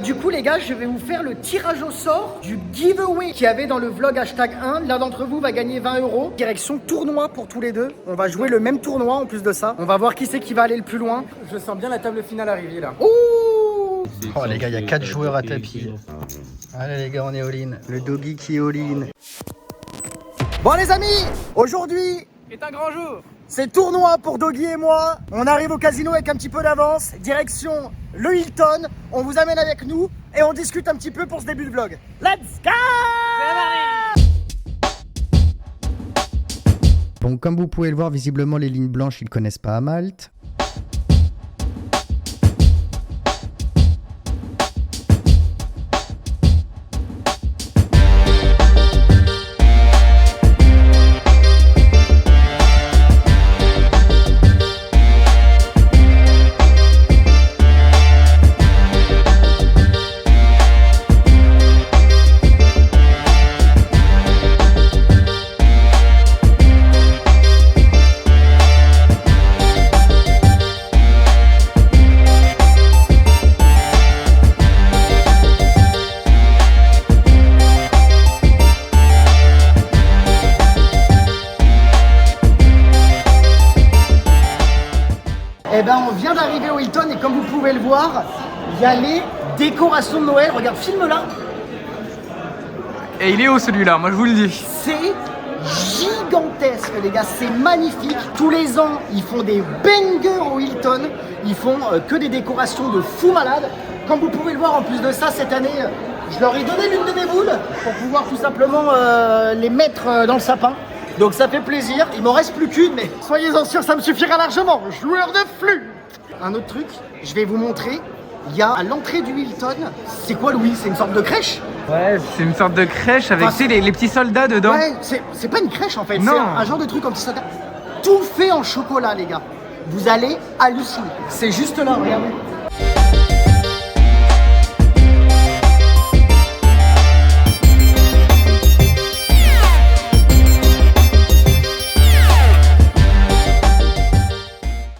du coup les gars, je vais vous faire le tirage au sort du giveaway qu'il y avait dans le vlog hashtag 1. L'un d'entre vous va gagner 20 €. Direction tournoi pour tous les deux. On va jouer le même tournoi en plus de ça. On va voir qui c'est qui va aller le plus loin. Je sens bien la table finale arriver là. Ouh! Oh les gars, il y a 4 joueurs à tapis. Allez les gars, on est all-in. Le doggy qui est all-in. Bon les amis, aujourd'hui C'est un grand jour. c'est tournoi pour Doggy et moi. On arrive au casino avec un petit peu d'avance. Direction le Hilton. On vous amène avec nous et on discute un petit peu pour ce début de vlog. Let's go! Bon, comme vous pouvez le voir, visiblement les lignes blanches, ils ne connaissent pas à Malte. Eh ben on vient d'arriver au Hilton et comme vous pouvez le voir, il y a les décorations de Noël. Regarde, filme là. Et il est haut celui-là, moi je vous le dis. C'est gigantesque les gars, c'est magnifique. Tous les ans, ils font des bangers au Hilton. Ils font que des décorations de fou malade. Comme vous pouvez le voir, en plus de ça, cette année, je leur ai donné l'une de mes boules pour pouvoir tout simplement les mettre dans le sapin. Donc ça fait plaisir, il m'en reste plus qu'une, mais soyez-en sûrs, ça me suffira largement. Joueur de flûte. Un autre truc, je vais vous montrer. Il y a à l'entrée du Hilton, c'est quoi Louis? C'est une sorte de crèche? Ouais, c'est une sorte de crèche avec Enfin, les petits soldats dedans. Ouais, c'est pas une crèche en fait, Non. c'est un genre de truc comme ça. Tout fait en chocolat les gars. Vous allez halluciner. C'est juste là, regardez.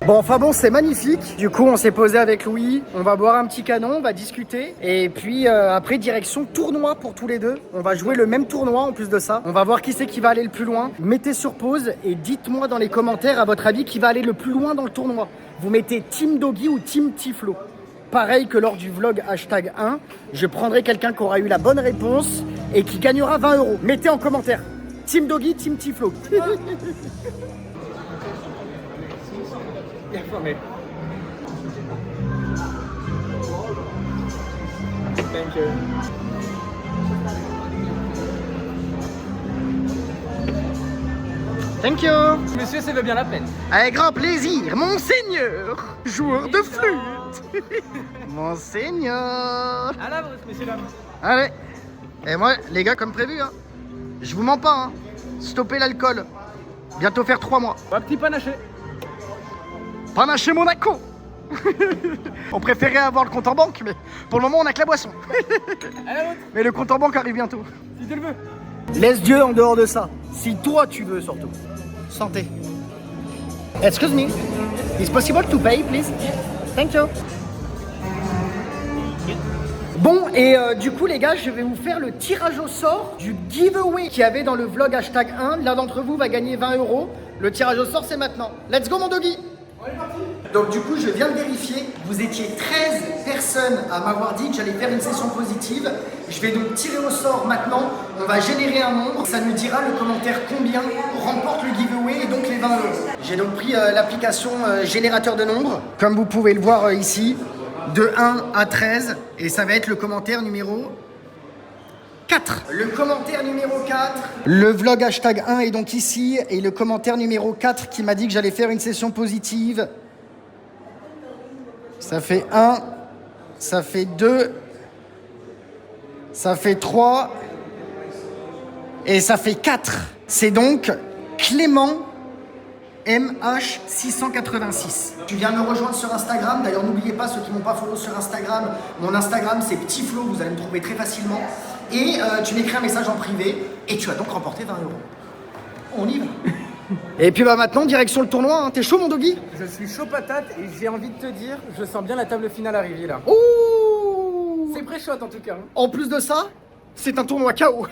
Bon, enfin bon, c'est magnifique. Du coup, on s'est posé avec Louis. On va boire un petit canon, on va discuter. Et puis après, direction tournoi pour tous les deux. On va jouer le même tournoi en plus de ça. On va voir qui c'est qui va aller le plus loin. Mettez sur pause et dites-moi dans les commentaires, à votre avis, qui va aller le plus loin dans le tournoi. Vous mettez Team Doggy ou Team Tiflo. Pareil que lors du vlog hashtag 1, je prendrai quelqu'un qui aura eu la bonne réponse et qui gagnera 20 €. Mettez en commentaire. Team Doggy, Team Tiflo. Bien formé. Thank you. Thank you. Monsieur, ça vaut bien la peine. Avec grand plaisir, monseigneur, joueur de flûte. Monseigneur. À la vôtre, messieurs dames. Allez. Et moi, les gars, comme prévu, hein, je vous mens pas, hein, stoppez l'alcool. Bientôt faire 3 mois. Un petit panaché. Panaché Monaco. On préférait avoir le compte en banque, mais pour le moment, on a que la boisson. À la vôtre, Mais le compte en banque arrive bientôt. si tu le veux. Laisse Dieu en dehors de ça. Si toi, tu veux, surtout. Santé. Excuse me. Is possible to pay, please? Thank you. Bon, et du coup, les gars, je vais vous faire le tirage au sort du giveaway qu'il y avait dans le vlog hashtag 1. L'un d'entre vous va gagner 20 €. Le tirage au sort, c'est maintenant. Let's go, mon doggy! Donc du coup, je viens de vérifier, vous étiez 13 personnes à m'avoir dit que j'allais faire une session positive. Je vais donc tirer au sort maintenant, on va générer un nombre, ça nous dira le commentaire combien remporte le giveaway et donc les 20 €. J'ai donc pris l'application générateur de nombres, comme vous pouvez le voir ici, de 1 à 13, et ça va être le commentaire numéro 4. Le commentaire numéro 4. Le vlog hashtag 1 est donc ici. Et le commentaire numéro 4 qui m'a dit que j'allais faire une session positive. Ça fait 1. Ça fait 2. Ça fait 3. Et ça fait 4. C'est donc Clément MH686. Tu viens me rejoindre sur Instagram. D'ailleurs, n'oubliez pas, ceux qui m'ont pas follow sur Instagram, mon Instagram c'est Petit Flo, vous allez me trouver très facilement. Et tu m'écris un message en privé et tu as donc remporté 20 €. On y va. Et puis bah maintenant, direction le tournoi, hein. T'es chaud mon doggy? Je suis chaud patate et j'ai envie de te dire, je sens bien la table finale arriver là. Ouh! Ouh. C'est pré-shot en tout cas. Hein. En plus de ça, c'est un tournoi KO.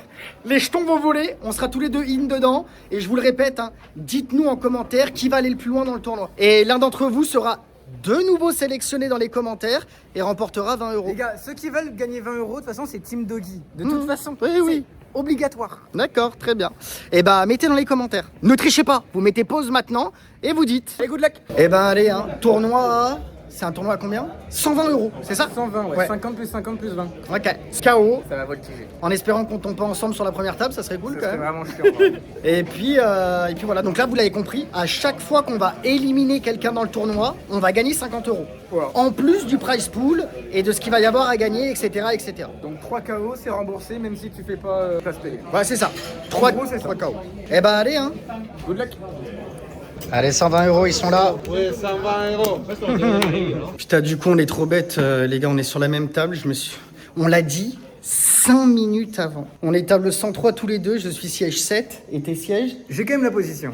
Les jetons vont voler, on sera tous les deux in dedans. Et je vous le répète, hein, dites-nous en commentaire qui va aller le plus loin dans le tournoi. Et l'un d'entre vous sera de nouveau sélectionné dans les commentaires et remportera 20 euros. Les gars, ceux qui veulent gagner 20 euros, de toute façon, c'est Team Doggy. De toute façon, oui, oui. Obligatoire. D'accord, très bien. Et bah, mettez dans les commentaires. Ne trichez pas, vous mettez pause maintenant et vous dites. Et good luck. Et ben allez, hein, tournoi. C'est un tournoi à combien? 120 euros, c'est ça? 120, ouais. Ouais. 50 plus 50 plus 20. Ok. KO. Ça va voltiger. En espérant qu'on tombe pas ensemble sur la première table, ça serait cool quand C'est même. vraiment chiant. Et puis voilà, donc là vous l'avez compris, à chaque fois qu'on va éliminer quelqu'un dans le tournoi, on va gagner 50 euros. Wow. En plus du prize pool et de ce qu'il va y avoir à gagner, etc. etc. Donc 3 KO, c'est remboursé même si tu fais pas place payée. Ouais, c'est ça. 3 gros, c'est ça. KO. Et bah allez, hein. Good luck. Allez, 120 euros, ils sont là. Oui, 120 euros. Putain, du coup, on est trop bêtes, les gars, on est sur la même table. On l'a dit 5 minutes avant. On est table 103 tous les deux, je suis siège 7. Et tes sièges? J'ai quand même la position.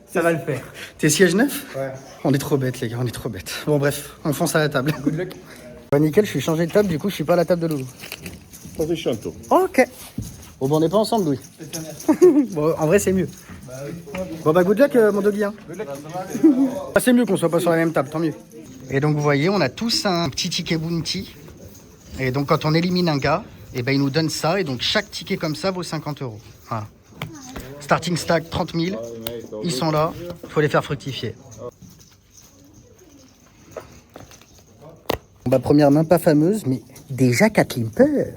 Ça va le faire. T'es siège 9? Ouais. On est trop bêtes, les gars, on est trop bêtes. Bon, bref, on fonce à la table. Good luck. Bah, nickel, je suis changé de table, du coup, je suis pas à la table de Loulou. Ok. Bon, bah, on n'est pas ensemble, Louis. Bon, en vrai, c'est mieux. Bon, bah, good luck, mon doggy. Hein. Ah, c'est mieux qu'on soit pas sur la même table, tant mieux. Et donc, vous voyez, on a tous un petit ticket bounty. Et donc, quand on élimine un gars, et ben, il nous donne ça. Et donc, chaque ticket comme ça vaut 50 euros. Voilà. Starting stack, 30 000. Ils sont là. Il faut les faire fructifier. Bah, première main pas fameuse, mais déjà 4 limpers.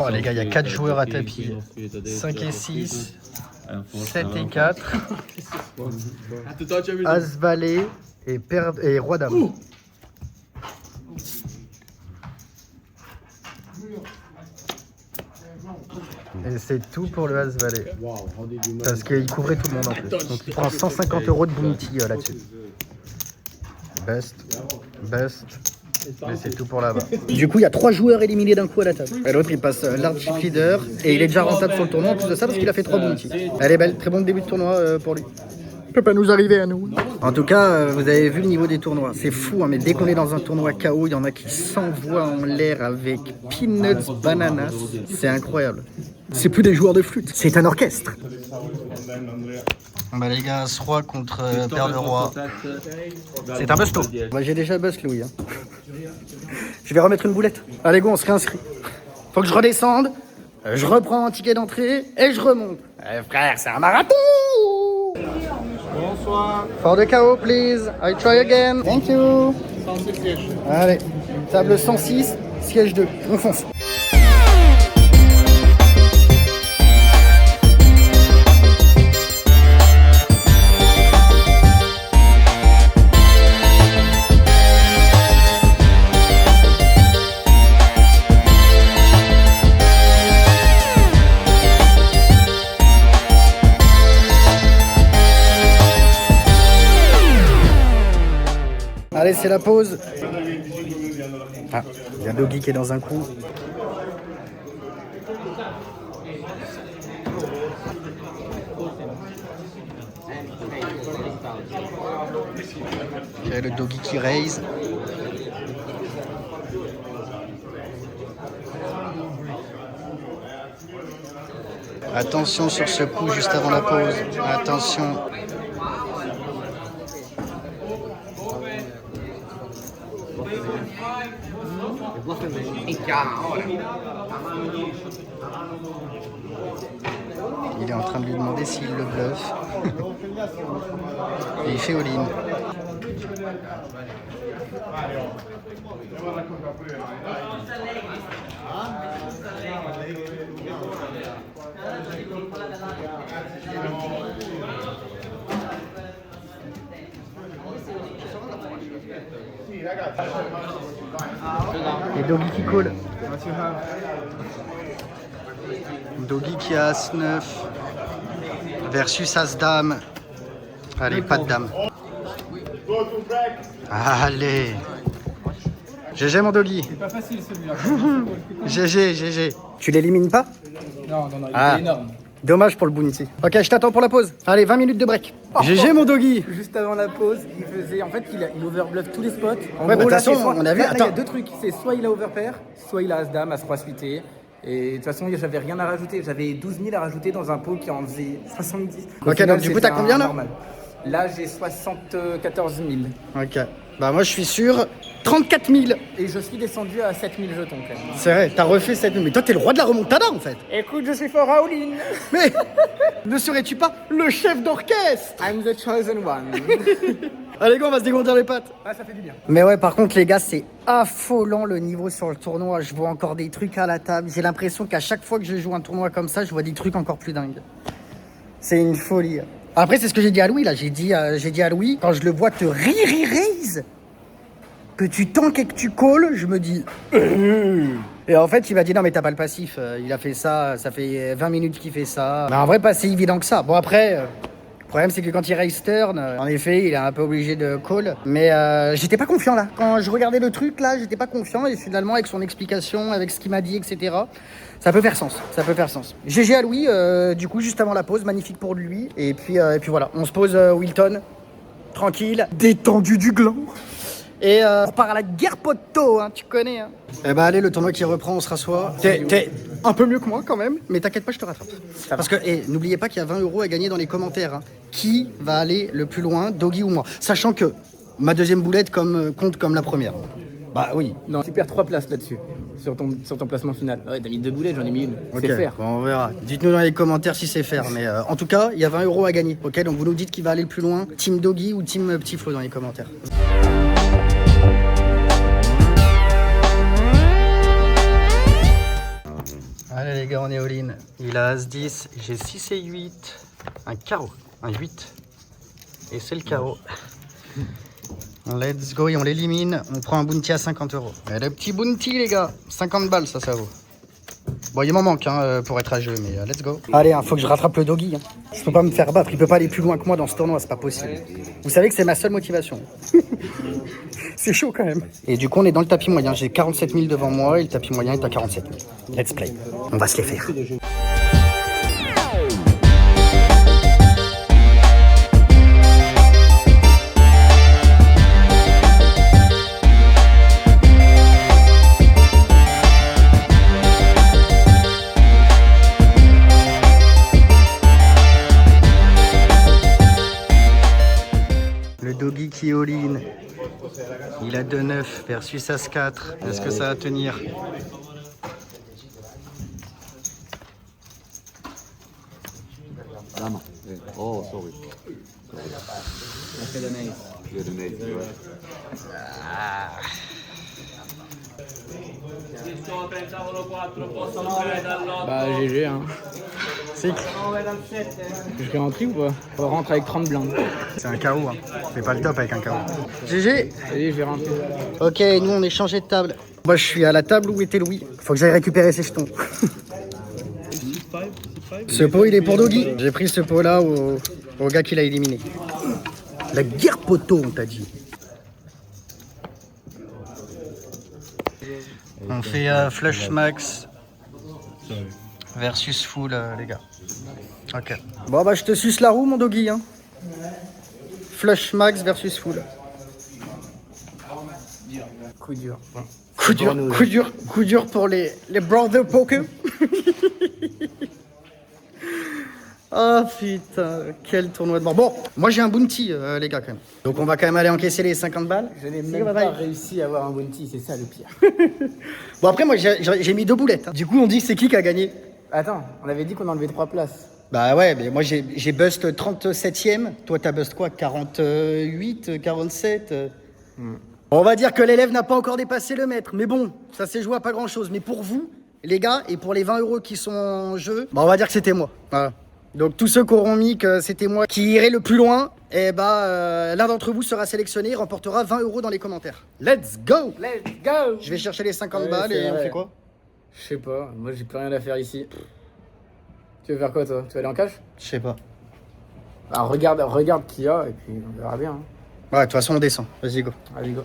Oh les gars, il y a 4 joueurs à tapis. 5 et 6, 7 et 4, As Valet et Roi Dame. Et c'est tout pour le As Valet. Parce qu'il couvrait tout le monde en plus. Donc il prend 150 euros de bounty là-dessus. Best. Mais c'est tout pour là-bas. Du coup, il y a 3 joueurs éliminés d'un coup à la table. Et l'autre, il passe large leader et il est déjà rentable sur le tournoi en plus de ça parce qu'il a fait 3 bounties. Elle est belle, très bon début de tournoi pour lui. Peut pas nous arriver à nous. En tout cas, vous avez vu le niveau des tournois. C'est fou, hein, mais dès qu'on est dans un tournoi KO, il y en a qui s'envoient en l'air avec peanuts, bananas. C'est incroyable. C'est plus des joueurs de flûte, c'est un orchestre. Bah les gars, As-Roi contre Paire de Roi. C'est un busto. Moi j'ai déjà bust Louis. Hein. Je vais remettre une boulette. Allez go, on se réinscrit. Faut que je redescende, je reprends un ticket d'entrée et je remonte. Frère, c'est un marathon. Bonsoir. For the KO, please. I try again. Thank you. 106 sièges. Allez, table 106, siège 2. On fonce. Allez, c'est la pause. Ah, il y a Doggy qui est dans un coup. Il y a le Doggy qui raise. Attention sur ce coup juste avant la pause. Attention. Il est en train de lui demander s'il le bluffe. Et il fait all-in. Et Doggy qui colle. Doggy qui a As-9 versus As-Dame. Allez, pas de dame. Allez. GG mon Doggy. C'est pas facile celui-là. GG. Tu l'élimines pas? Non, il Ah. est énorme. Dommage pour le bounty. Ok, je t'attends pour la pause. Allez, 20 minutes de break. GG mon Doggy. Juste avant la pause, il faisait, en fait, il overbluff tous les spots. En Ouais, bah, de toute là, façon, c'est soit- on a vu- là, il y a attends. deux trucs. C'est soit il a overpair, soit il a As-Dame, As-Roi suité. Et de toute façon, j'avais rien à rajouter. J'avais 12 000 à rajouter dans un pot qui en faisait 70. Au Ok, final, donc du coup, c'était t'as combien, là normal. Là, j'ai 74 000. Ok. Bah moi je suis sur 34 000. Et je suis descendu à 7 000 jetons quand même. C'est vrai, t'as refait 7 000. Mais toi t'es le roi de la remontada en fait. Écoute, je suis for Raoulin. Mais ne serais-tu pas le chef d'orchestre? I'm the chosen one. Allez go, on va se dégondir les pattes. Ah, ça fait du bien. Mais ouais, par contre les gars, c'est affolant le niveau sur le tournoi. Je vois encore des trucs à la table. J'ai l'impression qu'à chaque fois que je joue un tournoi comme ça, je vois des trucs encore plus dingues. C'est une folie. Après, c'est ce que j'ai dit à Louis là. J'ai dit à Louis, quand je le vois te raise, que tu tankes et que tu calls, je me dis. Et en fait, il m'a dit non, mais t'as pas le passif. Il a fait ça, ça fait 20 minutes qu'il fait ça. Mais en vrai, pas si évident que ça. Bon, après. Le problème, c'est que quand il raise turn, en effet, il est un peu obligé de call. Mais j'étais pas confiant là. Quand je regardais le truc là, j'étais pas confiant. Et finalement, avec son explication, avec ce qu'il m'a dit, etc., ça peut faire sens. Ça peut faire sens. GG à Louis, du coup, juste avant la pause, magnifique pour lui. Et puis voilà, on se pose Wilton, tranquille, détendu du gland. Et on part à la guerre poteau, hein, tu connais. Hein. Eh ben allez, le tournoi qui reprend, on se rassoit. T'es un peu mieux que moi quand même, mais t'inquiète pas, je te rattrape. Parce que n'oubliez pas qu'il y a 20 € à gagner dans les commentaires. Hein. Qui va aller le plus loin, Doggy ou moi? Sachant que ma deuxième boulette compte comme la première. Bah oui. Non, tu perds 3 places là-dessus. Sur ton placement final. Ouais, t'as mis 2 boulettes, j'en ai mis une. Ok, C'est faire. bon, on verra. Dites-nous dans les commentaires si c'est faire. Mais en tout cas, il y a 20 € à gagner. Ok, donc vous nous dites qui va aller le plus loin, Team Doggy ou Team Petit Flo dans les commentaires. Allez les gars, on est all-in. Il a As-10, j'ai 6 et 8. Un carreau, un 8. Et c'est le carreau. Let's go et on l'élimine. On prend un bounty à 50 €. Et le petit bounty les gars, 50 balles ça vaut. Bon, il m'en manque hein, pour être à jeu, mais let's go. Allez, hein, faut que je rattrape le Doggy. Hein. Je peux pas me faire battre, il peut pas aller plus loin que moi dans ce tournoi, c'est pas possible. Vous savez que c'est ma seule motivation. C'est chaud quand même. Et du coup, on est dans le tapis moyen. J'ai 47 000 devant moi et le tapis moyen est à 47 000. Let's play. On va se les faire. Le Doggy qui all-in. Il a 2-9 versus As-4. Est-ce que ça va tenir? Oh, sorry. Yeah, the name, right? Bah, GG, hein. C'est Je rentre ou pas? On rentre avec 30 blindes. un carreau. Hein. C'est pas le top avec un carreau. GG. Allez, je vais rentrer. Ok, nous on est changé de table. Moi je suis à la table où était Louis. Faut que j'aille récupérer ses jetons. Ce pot il est pour Doggy. J'ai pris ce pot là au gars qui l'a éliminé. La guerre poteau on t'a dit. On fait flush max versus full les gars. Ok. Bon bah je te suce la roue mon Doggy hein. Flush max versus full. Coup dur. Coup dur pour les brother poker. Ah putain, quel tournoi de mort. Bon, moi j'ai un bounty les gars quand même. Donc on va quand même aller encaisser les 50 balles. Je n'ai même pas réussi à avoir un bounty, c'est ça le pire. Bon après moi j'ai mis 2 boulettes. Hein. Du coup on dit c'est qui a gagné? Attends, on avait dit qu'on enlevait 3 places. Bah ouais, mais moi j'ai bust 37ème. Toi, t'as bust quoi? 48, 47 On va dire que l'élève n'a pas encore dépassé le maître. Mais bon, ça s'est joué à pas grand-chose. Mais pour vous, les gars, et pour les 20 € qui sont en jeu, bah on va dire que c'était moi. Voilà. Donc tous ceux qui auront mis que c'était moi qui irai le plus loin, eh bah l'un d'entre vous sera sélectionné et remportera 20 € dans les commentaires. Let's go! Let's go! Je vais chercher les 50 Ouais, balles c'est et on vrai. fait quoi? Je sais pas, moi j'ai plus rien à faire ici. Tu veux faire quoi toi? Tu vas aller en cash? Je sais pas. Ah, regarde qu'il y a et puis on verra bien. Hein. Ouais, de toute façon on descend. Vas-y, go. Allez, go.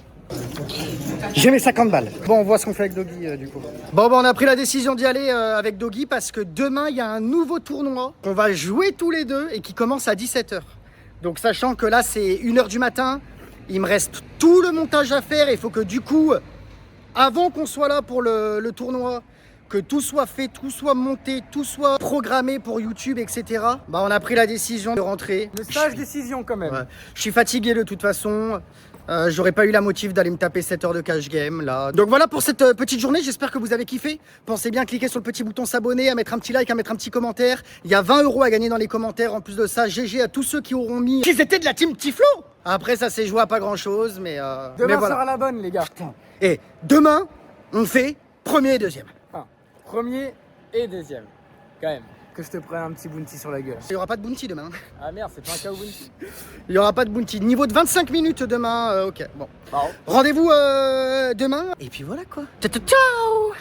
J'ai mes 50 balles. Bon, on voit ce qu'on fait avec Doggy du coup. Bon, on a pris la décision d'y aller avec Doggy parce que demain, il y a un nouveau tournoi qu'on va jouer tous les deux et qui commence à 17h. Donc, sachant que là, c'est 1h du matin, il me reste tout le montage à faire. Il faut que du coup, avant qu'on soit là pour le tournoi, que tout soit fait, tout soit monté, tout soit programmé pour YouTube, etc. Bah, on a pris la décision de rentrer. Une sage décision quand même. Ouais. Je suis fatigué de toute façon. J'aurais pas eu la motive d'aller me taper 7 heures de cash game là. Donc voilà pour cette petite journée, j'espère que vous avez kiffé. Pensez bien à cliquer sur le petit bouton s'abonner, à mettre un petit like, à mettre un petit commentaire. Il y a 20 € à gagner dans les commentaires. En plus de ça, GG à tous ceux qui auront mis qu'ils étaient de la team Tiflo. Après ça s'est joué à pas grand chose, mais Demain voilà. sera la bonne les gars. Et demain, on fait premier et deuxième. Enfin, premier et deuxième. Quand même. Que je te prenne un petit bounty sur la gueule. Il y aura pas de bounty demain. Ah merde, c'est pas un KO bounty. Il y aura pas de bounty. Niveau de 25 minutes demain, ok. Bon. Bon. Rendez-vous demain. Et puis voilà quoi. Ciao.